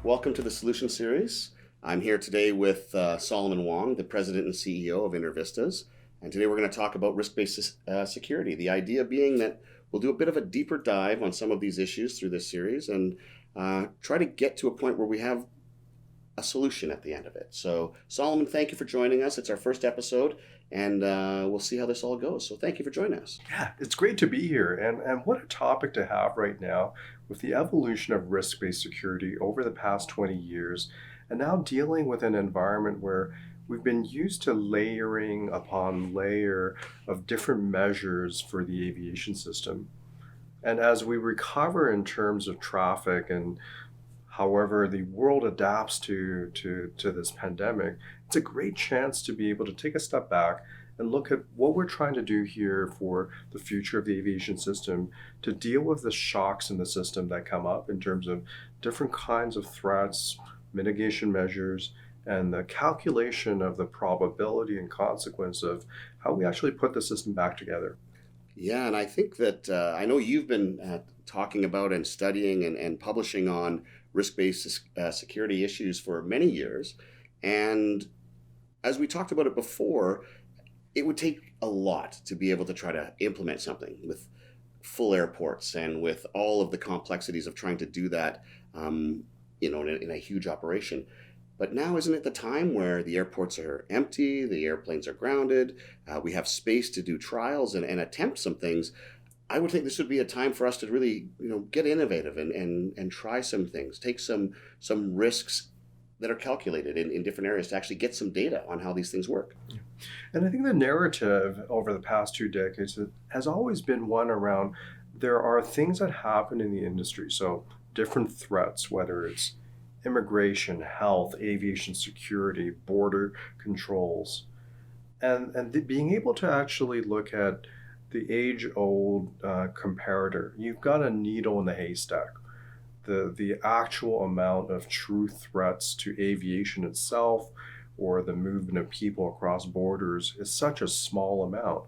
Welcome to the Solution Series. I'm here today with Solomon Wong, the President and CEO of InterVistas. And today we're going to talk about risk-based security. The idea being that we'll do a bit of a deeper dive on some of these issues through this series and try to get to a point where we have a solution at the end of it. So Solomon, thank you for joining us. It's our first episode and we'll see how this all goes. So thank you for joining us. Yeah, it's great to be here. And what a topic to have right now with the evolution of risk-based security over the past 20 years, and now dealing with an environment where we've been used to layering upon layer of different measures for the aviation system. And as we recover in terms of traffic and however the world adapts to this pandemic, it's a great chance to be able to take a step back and look at what we're trying to do here for the future of the aviation system to deal with the shocks in the system that come up in terms of different kinds of threats, mitigation measures, and the calculation of the probability and consequence of how we actually put the system back together. Yeah, and I think that I know you've been talking about and studying and publishing on risk-based security issues for many years. And as we talked about it before, it would take a lot to be able to try to implement something with full airports and with all of the complexities of trying to do that, in a huge operation. But now isn't it the time where the airports are empty, the airplanes are grounded, we have space to do trials and attempt some things? I would think this would be a time for us to really, get innovative and try some things, take some risks that are calculated in different areas to actually get some data on how these things work. Yeah. And I think the narrative over the past 2 decades has always been one around there are things that happen in the industry. So different threats, whether it's immigration, health, aviation security, border controls, and being able to actually look at the age-old comparator. You've got a needle in the haystack. The actual amount of true threats to aviation itself or the movement of people across borders is such a small amount.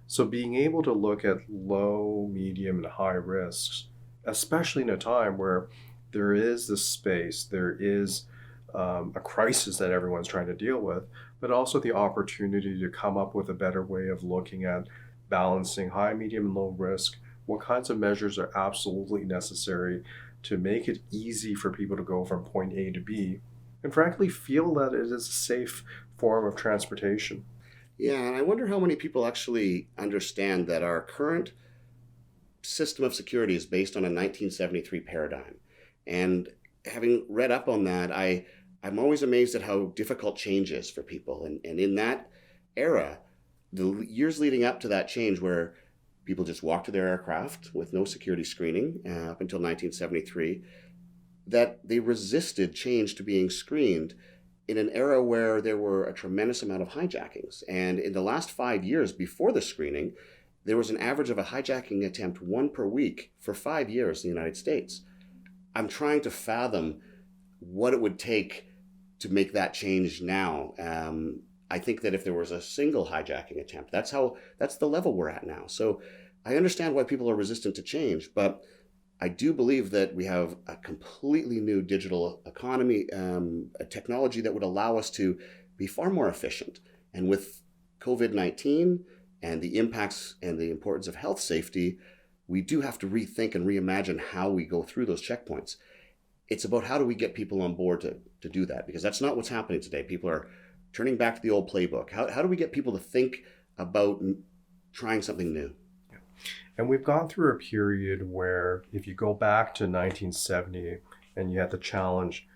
So being able to look at low, medium, and high risks, especially in a time where there is this space, there is a crisis that everyone's trying to deal with, but also the opportunity to come up with a better way of looking at balancing high, medium, and low risk, what kinds of measures are absolutely necessary to make it easy for people to go from point A to B, and frankly feel that it is a safe form of transportation. Yeah, and I wonder how many people actually understand that our current system of security is based on a 1973 paradigm. And having read up on that, I'm always amazed at how difficult change is for people. And in that era, the years leading up to that change where people just walked to their aircraft with no security screening up until 1973, that they resisted change to being screened in an era where there were a tremendous amount of hijackings. And in the last 5 years before the screening, there was an average of a hijacking attempt 1 per week for 5 years in the United States. I'm trying to fathom what it would take to make that change now. I think that if there was a single hijacking attempt, that's the level we're at now. So I understand why people are resistant to change, but I do believe that we have a completely new digital economy, a technology that would allow us to be far more efficient. And with COVID-19 and the impacts and the importance of health safety, we do have to rethink and reimagine how we go through those checkpoints. It's about how do we get people on board to do that, because that's not what's happening today. People are turning back to the old playbook. How do we get people to think about trying something new? And we've gone through a period where if you go back to 1970 and you had the challenge,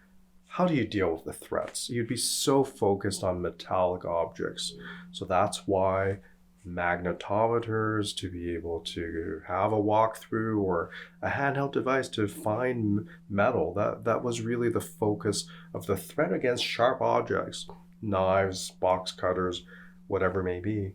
how do you deal with the threats? You'd be so focused on metallic objects. So that's why magnetometers, to be able to have a walkthrough, or a handheld device to find metal, that was really the focus of the threat against sharp objects, knives, box cutters, whatever it may be.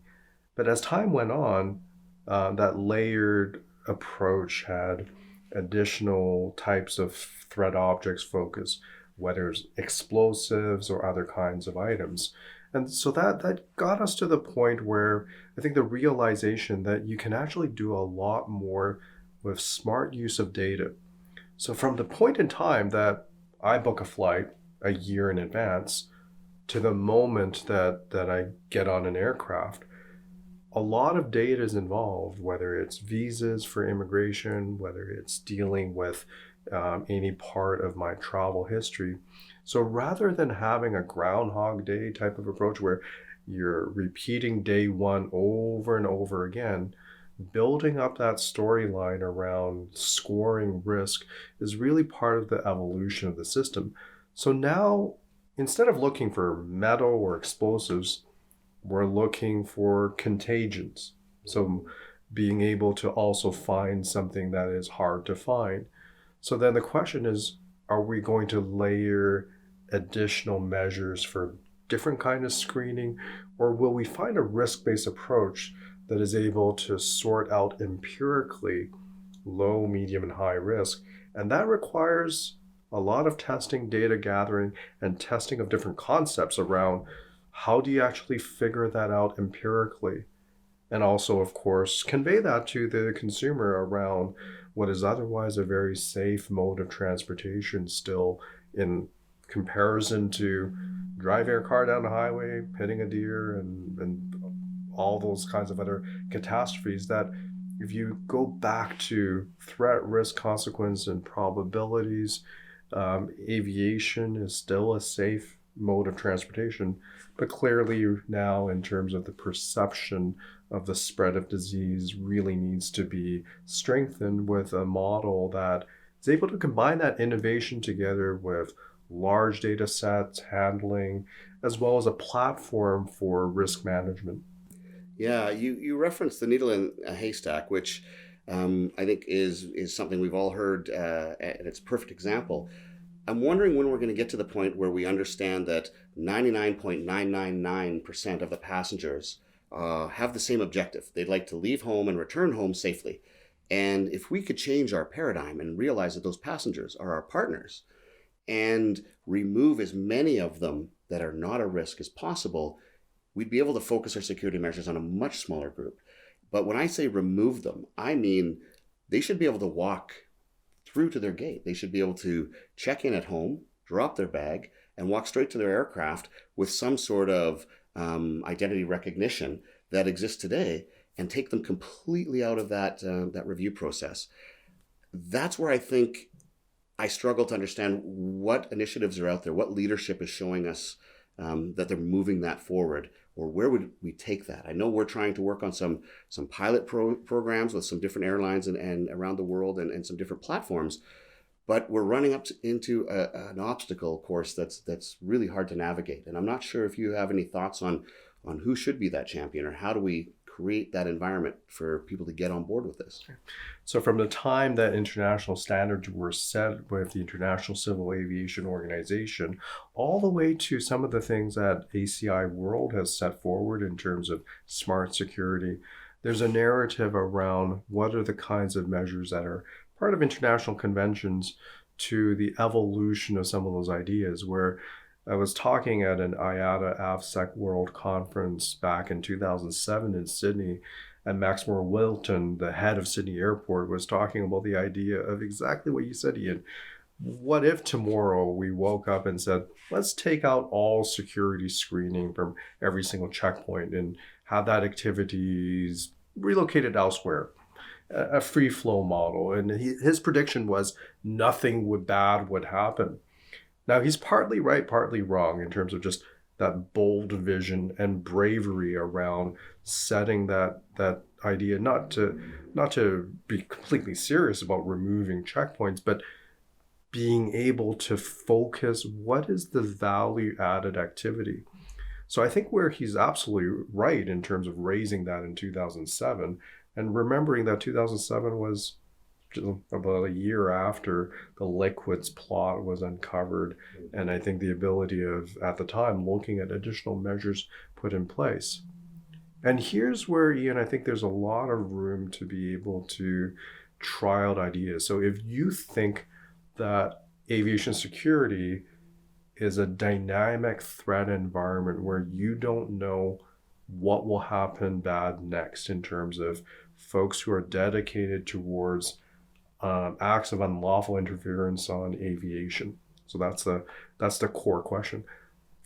But as time went on, that layered approach had additional types of threat objects focus, whether it's explosives or other kinds of items. And so that got us to the point where I think the realization that you can actually do a lot more with smart use of data. So from the point in time that I book a flight a year in advance to the moment that I get on an aircraft. A lot of data is involved, whether it's visas for immigration, whether it's dealing with any part of my travel history. So rather than having a Groundhog Day type of approach where you're repeating day one over and over again, building up that storyline around scoring risk is really part of the evolution of the system. So now, instead of looking for metal or explosives, we're looking for contagions. So being able to also find something that is hard to find. So then the question is, are we going to layer additional measures for different kind of screening, or will we find a risk-based approach that is able to sort out empirically low, medium, and high risk? And that requires a lot of testing, data gathering, and testing of different concepts around how do you actually figure that out empirically? And also, of course, convey that to the consumer around what is otherwise a very safe mode of transportation still in comparison to driving your car down the highway, hitting a deer, and all those kinds of other catastrophes that if you go back to threat, risk, consequence, and probabilities, aviation is still a safe mode of transportation, but clearly now in terms of the perception of the spread of disease really needs to be strengthened with a model that is able to combine that innovation together with large data sets, handling, as well as a platform for risk management. Yeah, you referenced the needle in a haystack, which I think is something we've all heard, and it's a perfect example. I'm wondering when we're going to get to the point where we understand that 99.999% of the passengers have the same objective. They'd like to leave home and return home safely. And if we could change our paradigm and realize that those passengers are our partners and remove as many of them that are not a risk as possible, we'd be able to focus our security measures on a much smaller group. But when I say remove them, I mean they should be able to walk through to their gate. They should be able to check in at home, drop their bag, and walk straight to their aircraft with some sort of identity recognition that exists today, and take them completely out of that review process. That's where I think I struggle to understand what initiatives are out there, what leadership is showing us that they're moving that forward, or where would we take that? I know we're trying to work on some pilot programs with some different airlines and around the world and some different platforms, but we're running into an obstacle course that's really hard to navigate. And I'm not sure if you have any thoughts on who should be that champion, or how do we create that environment for people to get on board with this. So from the time that international standards were set with the International Civil Aviation Organization, all the way to some of the things that ACI World has set forward in terms of smart security, there's a narrative around what are the kinds of measures that are part of international conventions to the evolution of some of those ideas, where I was talking at an IATA AvSec World Conference back in 2007 in Sydney, and Max Moore-Wilton, the head of Sydney Airport, was talking about the idea of exactly what you said, Ian. What if tomorrow we woke up and said, let's take out all security screening from every single checkpoint and have that activities relocated elsewhere? A free flow model. And his prediction was nothing bad would happen. Now, he's partly right, partly wrong in terms of just that bold vision and bravery around setting that idea, not to be completely serious about removing checkpoints, but being able to focus what is the value added activity. So I think where he's absolutely right in terms of raising that in 2007, and remembering that 2007 was about a year after the liquids plot was uncovered, and I think the ability of, at the time, looking at additional measures put in place. And here's where, Ian, I think there's a lot of room to be able to try out ideas. So if you think that aviation security is a dynamic threat environment where you don't know what will happen bad next in terms of folks who are dedicated towards acts of unlawful interference on aviation. So that's the core question.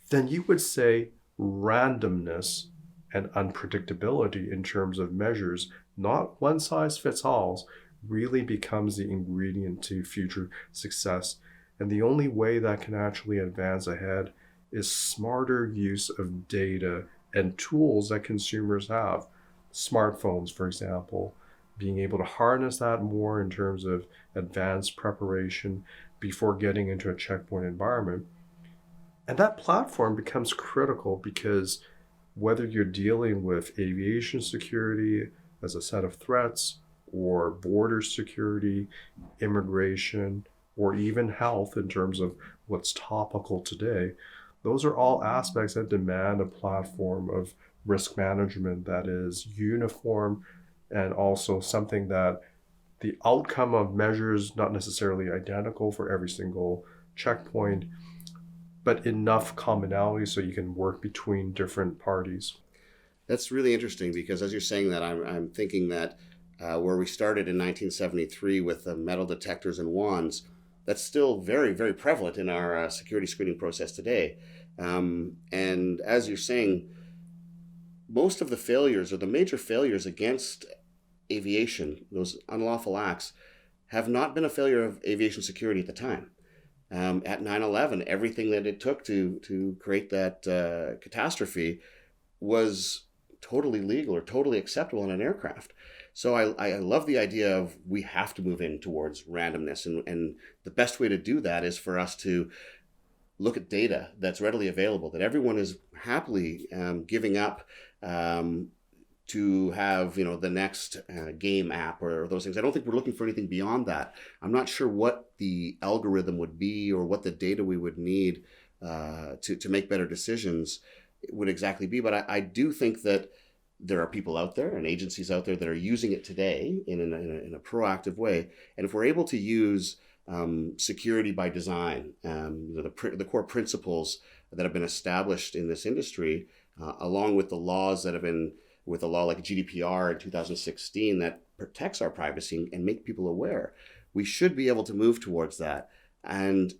Then you would say randomness and unpredictability in terms of measures, not one size fits all, really becomes the ingredient to future success. And the only way that can actually advance ahead is smarter use of data and tools that consumers have. Smartphones, for example, being able to harness that more in terms of advanced preparation before getting into a checkpoint environment. And that platform becomes critical because whether you're dealing with aviation security as a set of threats, or border security, immigration, or even health in terms of what's topical today, those are all aspects that demand a platform of risk management that is uniform and also something that the outcome of measures not necessarily identical for every single checkpoint, but enough commonality so you can work between different parties. That's really interesting because as you're saying that, I'm thinking that where we started in 1973 with the metal detectors and wands, that's still very, very prevalent in our security screening process today. And as you're saying, most of the failures or the major failures against aviation, those unlawful acts, have not been a failure of aviation security at the time. At 9/11, everything that it took to create that catastrophe was totally legal or totally acceptable in an aircraft. So I love the idea of we have to move in towards randomness. And the best way to do that is for us to look at data that's readily available, that everyone is happily giving up to have, the next game app or those things. I don't think we're looking for anything beyond that. I'm not sure what the algorithm would be or what the data we would need to make better decisions would exactly be. But I do think that there are people out there and agencies out there that are using it today in a proactive way. And if we're able to use security by design, the core principles that have been established in this industry, along with the laws that have been, with a law like GDPR in 2016 that protects our privacy and make people aware, we should be able to move towards that and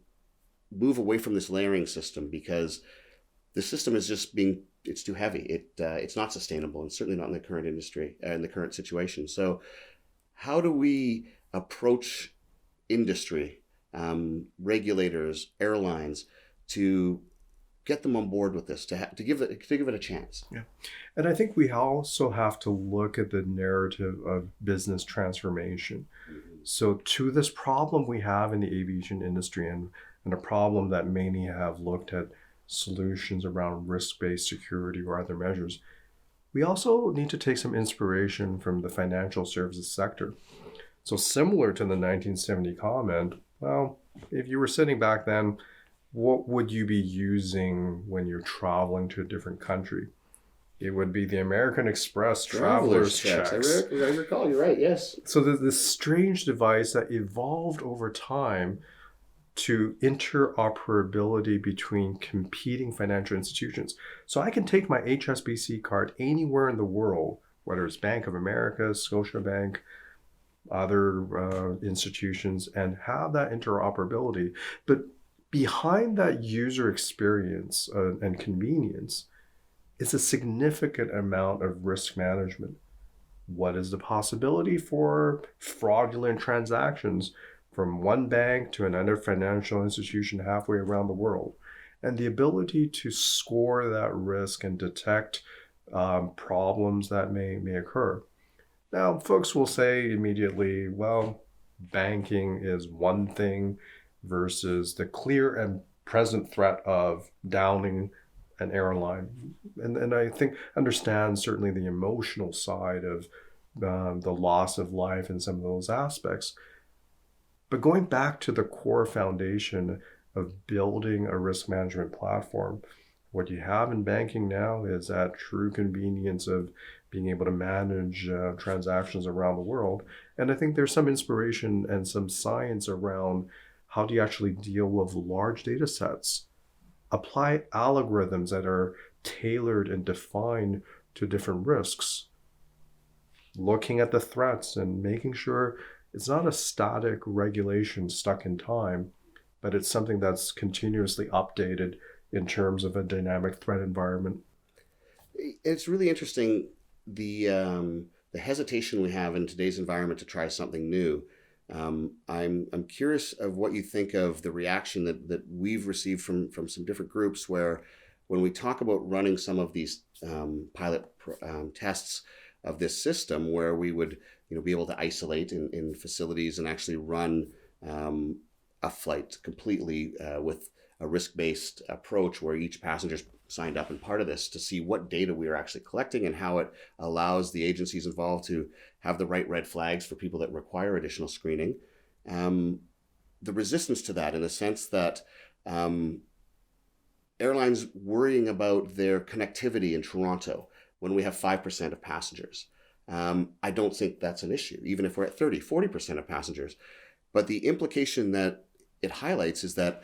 move away from this layering system, because the system is just it's too heavy. It's not sustainable, and certainly not in the current industry, in the current situation. So how do we approach industry, regulators, airlines, to get them on board with this, to give it a chance? Yeah. And I think we also have to look at the narrative of business transformation. So to this problem we have in the aviation industry, and a problem that many have looked at solutions around risk-based security or other measures, we also need to take some inspiration from the financial services sector. So similar to the 1970 comment, well, if you were sitting back then, what would you be using when you're traveling to a different country? It would be the American Express traveler's checks. I recall, you're right, yes. So there's this strange device that evolved over time to interoperability between competing financial institutions. So I can take my HSBC card anywhere in the world, whether it's Bank of America, Scotiabank, other institutions, and have that interoperability. But behind that user experience and convenience is a significant amount of risk management. What is the possibility for fraudulent transactions from one bank to another financial institution halfway around the world? And the ability to score that risk and detect problems that may occur. Now, folks will say immediately, well, banking is one thing versus the clear and present threat of downing an airline. And I think understand certainly the emotional side of the loss of life and some of those aspects. But going back to the core foundation of building a risk management platform, what you have in banking now is that true convenience of being able to manage transactions around the world. And I think there's some inspiration and some science around how do you actually deal with large data sets, apply algorithms that are tailored and defined to different risks, looking at the threats and making sure it's not a static regulation stuck in time. but it's something that's continuously updated in terms of a dynamic threat environment. It's really interesting the hesitation we have in today's environment to try something new. I'm curious of what you think of the reaction that we've received from some different groups where when we talk about running some of these pilot tests of this system where we would be able to isolate in facilities and actually run a flight completely with a risk-based approach where each passenger's signed up and part of this to see what data we are actually collecting and how it allows the agencies involved to have the right red flags for people that require additional screening. The resistance to that in the sense that airlines worrying about their connectivity in Toronto when we have 5% of passengers. I don't think that's an issue, even if we're at 30, 40% of passengers. But the implication that it highlights is that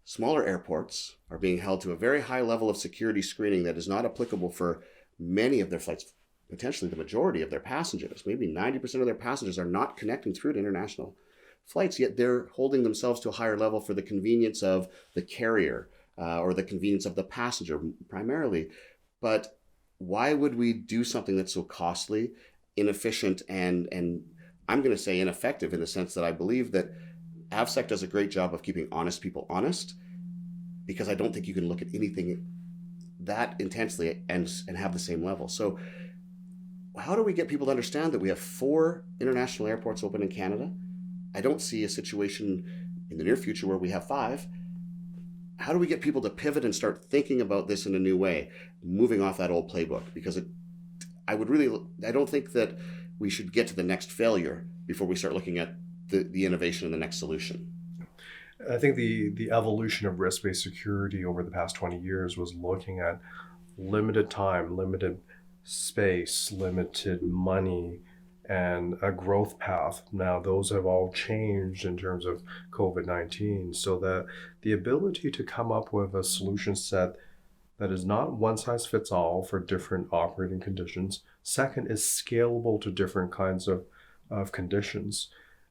smaller airports are being held to a very high level of security screening that is not applicable for many of their flights, potentially the majority of their passengers. Maybe 90% of their passengers are not connecting through to international flights, yet they're holding themselves to a higher level for the convenience of the carrier or the convenience of the passenger primarily. But why would we do something that's so costly, inefficient, and I'm going to say ineffective in the sense that I believe that AvSec does a great job of keeping honest people honest, because I don't think you can look at anything that intensely and have the same level. So how do we get people to understand that we have 4 international airports open in Canada? I don't see a situation in the near future where we have 5. How do we get people to pivot and start thinking about this in a new way, moving off that old playbook? Because I don't think that we should get to the next failure before we start looking at the innovation and the next solution. I think the evolution of risk-based security over the past 20 years was looking at limited time, limited space, limited money, and a growth path. Now, those have all changed in terms of COVID-19, so that the ability to come up with a solution set that is not one size fits all for different operating conditions. Second is scalable to different kinds of conditions.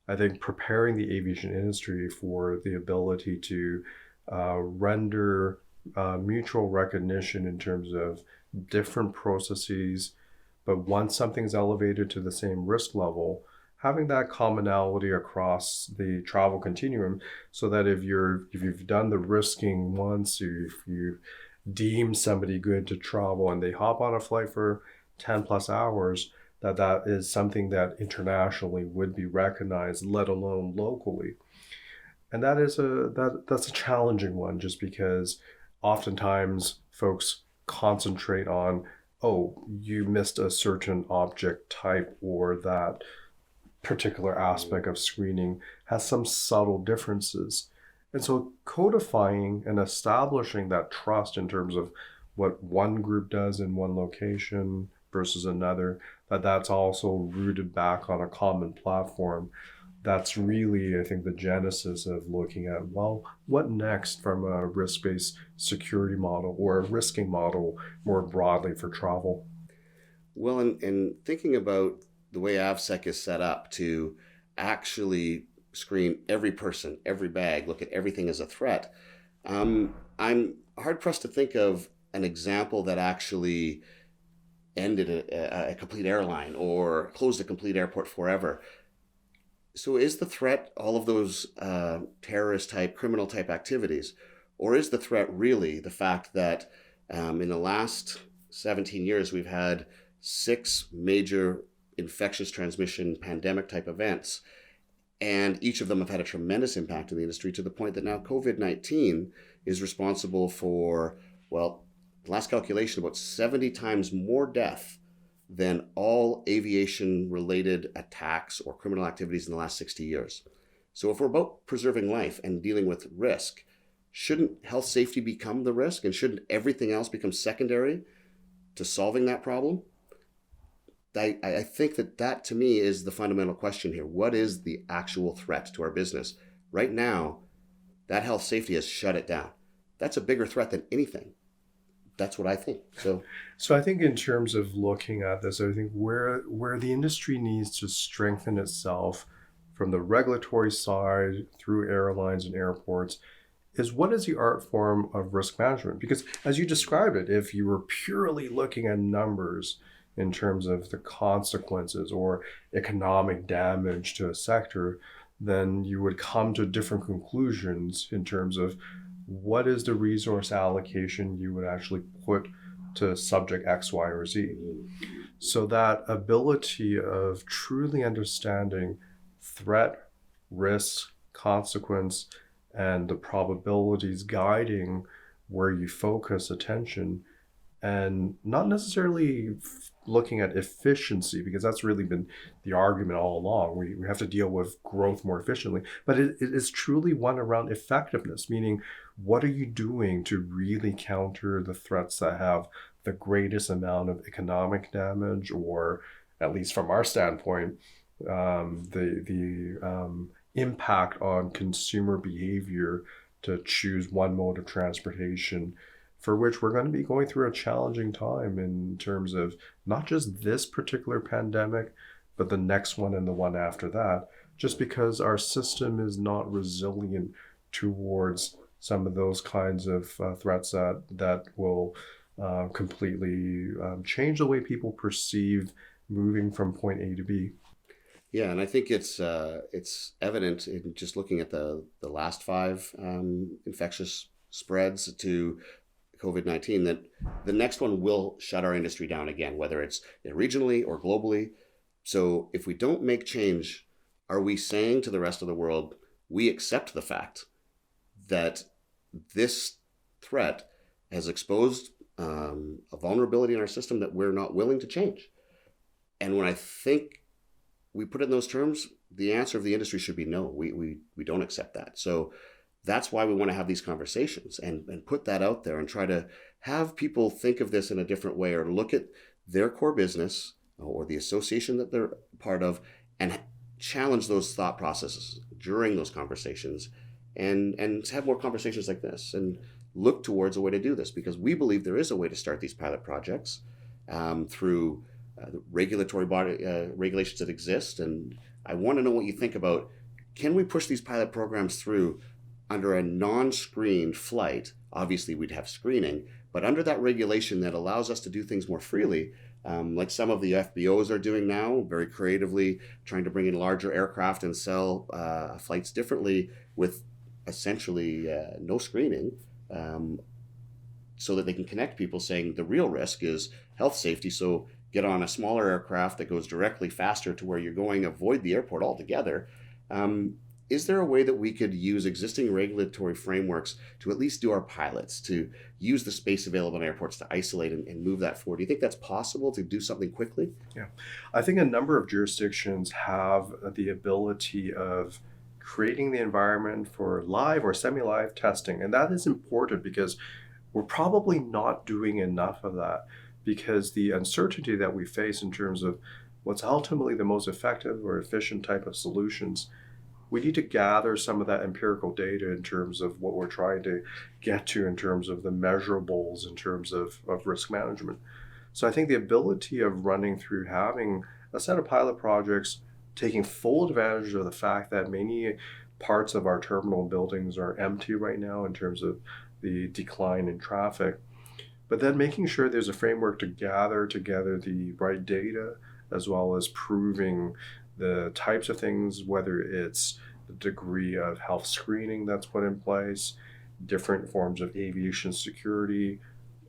I think preparing the aviation industry for the ability to render mutual recognition in terms of different processes, but once something's elevated to the same risk level, having that commonality across the travel continuum, so that if you've done the risking once, if you deem somebody good to travel and they hop on a flight for 10 plus hours, that is something that internationally would be recognized, let alone locally. And that's a challenging one, just because oftentimes folks concentrate on, oh, you missed a certain object type, or that particular aspect of screening has some subtle differences. And so codifying and establishing that trust in terms of what one group does in one location versus another, that's also rooted back on a common platform. That's really, I think, the genesis of looking at, well, what next from a risk-based security model or a risking model more broadly for travel? Well, in thinking about the way AvSec is set up to actually screen every person, every bag, look at everything as a threat, I'm hard-pressed to think of an example that actually ended a complete airline or closed a complete airport forever. So is the threat all of those terrorist type, criminal type activities? Or is the threat really the fact that in the last 17 years, we've had 6 major infectious transmission pandemic type events, and each of them have had a tremendous impact in the industry to the point that now COVID-19 is responsible for, well, the last calculation, about 70 times more death than all aviation-related attacks or criminal activities in the last 60 years. So if we're about preserving life and dealing with risk, shouldn't health safety become the risk, and shouldn't everything else become secondary to solving that problem? I think that to me is the fundamental question here. What is the actual threat to our business? Right now, that health safety has shut it down. That's a bigger threat than anything. That's what I think. So I think in terms of looking at this, I think where the industry needs to strengthen itself from the regulatory side through airlines and airports, is what is the art form of risk management? Because as you described it, if you were purely looking at numbers in terms of the consequences or economic damage to a sector, then you would come to different conclusions in terms of what is the resource allocation you would actually put to subject X, Y, or Z. So that ability of truly understanding threat, risk, consequence, and the probabilities guiding where you focus attention, and not necessarily looking at efficiency, because that's really been the argument all along. We have to deal with growth more efficiently, but it is truly one around effectiveness, meaning what are you doing to really counter the threats that have the greatest amount of economic damage, or at least from our standpoint, the impact on consumer behavior to choose one mode of transportation, for which we're going to be going through a challenging time in terms of not just this particular pandemic, but the next one and the one after that, just because our system is not resilient towards some of those kinds of threats that will completely change the way people perceive moving from point A to B. Yeah, and I think it's evident in just looking at the last five infectious spreads to COVID-19 that the next one will shut our industry down again, whether it's regionally or globally. So if we don't make change, are we saying to the rest of the world, we accept the fact that this threat has exposed a vulnerability in our system that we're not willing to change? And when I think we put it in those terms, the answer of the industry should be no, we don't accept that. So that's why we want to have these conversations and put that out there and try to have people think of this in a different way, or look at their core business or the association that they're part of and challenge those thought processes during those conversations, and have more conversations like this and look towards a way to do this, because we believe there is a way to start these pilot projects through the regulatory body regulations that exist. And I want to know what you think about, can we push these pilot programs through under a non-screened flight? Obviously we'd have screening, but under that regulation that allows us to do things more freely, like some of the FBOs are doing now, very creatively trying to bring in larger aircraft and sell flights differently with essentially no screening, so that they can connect people, saying the real risk is health safety. So get on a smaller aircraft that goes directly faster to where you're going, avoid the airport altogether. Is there a way that we could use existing regulatory frameworks to at least do our pilots, to use the space available in airports to isolate and move that forward? Do you think that's possible to do something quickly? Yeah, I think a number of jurisdictions have the ability of creating the environment for live or semi-live testing. And that is important because we're probably not doing enough of that, because the uncertainty that we face in terms of what's ultimately the most effective or efficient type of solutions, we need to gather some of that empirical data in terms of what we're trying to get to in terms of the measurables, in terms of risk management. So I think the ability of running through having a set of pilot projects, taking full advantage of the fact that many parts of our terminal buildings are empty right now in terms of the decline in traffic, but then making sure there's a framework to gather together the right data, as well as proving the types of things, whether it's the degree of health screening that's put in place, different forms of aviation security,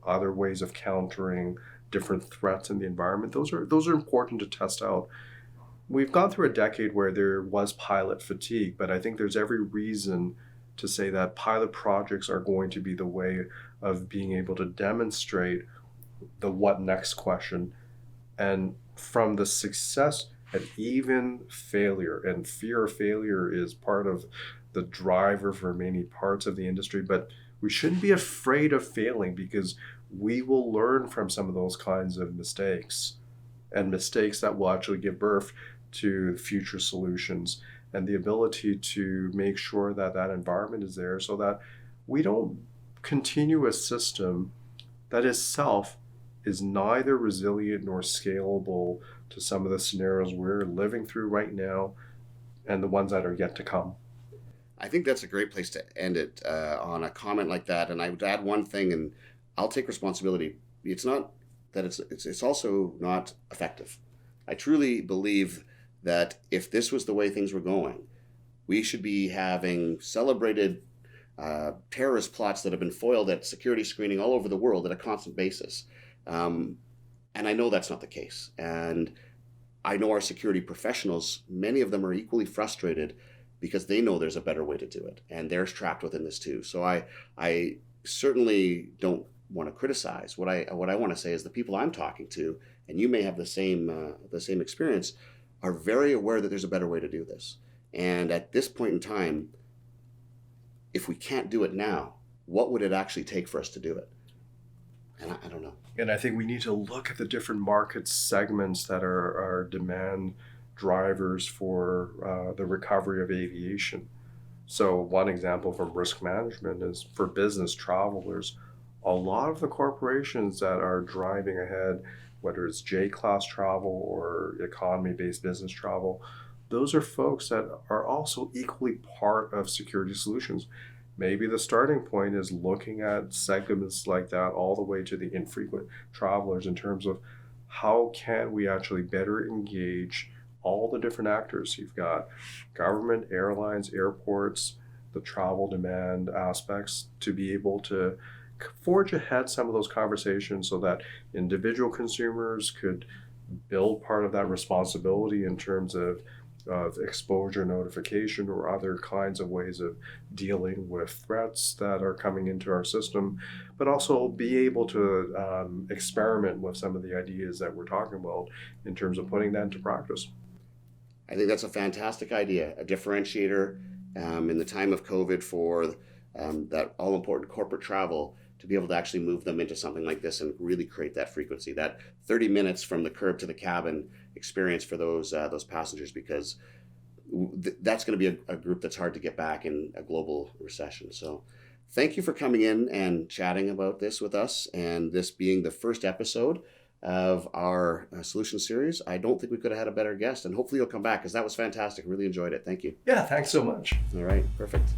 other ways of countering different threats in the environment. Those are important to test out. We've gone through a decade where there was pilot fatigue, but I think there's every reason to say that pilot projects are going to be the way of being able to demonstrate the what next question. And from the success and even failure, and fear of failure is part of the driver for many parts of the industry, but we shouldn't be afraid of failing, because we will learn from some of those kinds of mistakes, and mistakes that will actually give birth to future solutions, and the ability to make sure that that environment is there so that we don't continue a system that itself is neither resilient nor scalable to some of the scenarios we're living through right now, and the ones that are yet to come. I think that's a great place to end it on a comment like that. And I would add one thing, and I'll take responsibility. It's not that it's also not effective. I truly believe that if this was the way things were going, we should be having celebrated terrorist plots that have been foiled at security screening all over the world at a constant basis. And I know that's not the case. And I know our security professionals, many of them are equally frustrated because they know there's a better way to do it, and they're trapped within this too. So I certainly don't want to criticize. What I want to say is the people I'm talking to, and you may have the same experience, are very aware that there's a better way to do this. And at this point in time, if we can't do it now, what would it actually take for us to do it? And I don't know. And I think we need to look at the different market segments that are demand drivers for the recovery of aviation. So one example from risk management is for business travelers. A lot of the corporations that are driving ahead, whether it's J-class travel or economy-based business travel, those are folks that are also equally part of security solutions. Maybe the starting point is looking at segments like that all the way to the infrequent travelers in terms of how can we actually better engage all the different actors. You've got government, airlines, airports, the travel demand aspects to be able to forge ahead some of those conversations so that individual consumers could build part of that responsibility in terms of exposure notification or other kinds of ways of dealing with threats that are coming into our system, but also be able to experiment with some of the ideas that we're talking about in terms of putting that into practice. I think that's a fantastic idea, a differentiator in the time of COVID for that all important corporate travel, to be able to actually move them into something like this and really create that frequency, that 30 minutes from the curb to the cabin experience for those passengers, because that's going to be a group that's hard to get back in a global recession. So thank you for coming in and chatting about this with us, and this being the first episode of our solution series. I don't think we could have had a better guest, and hopefully you'll come back because that was fantastic. Really enjoyed it. Thank you. Yeah, thanks so much. All right, perfect.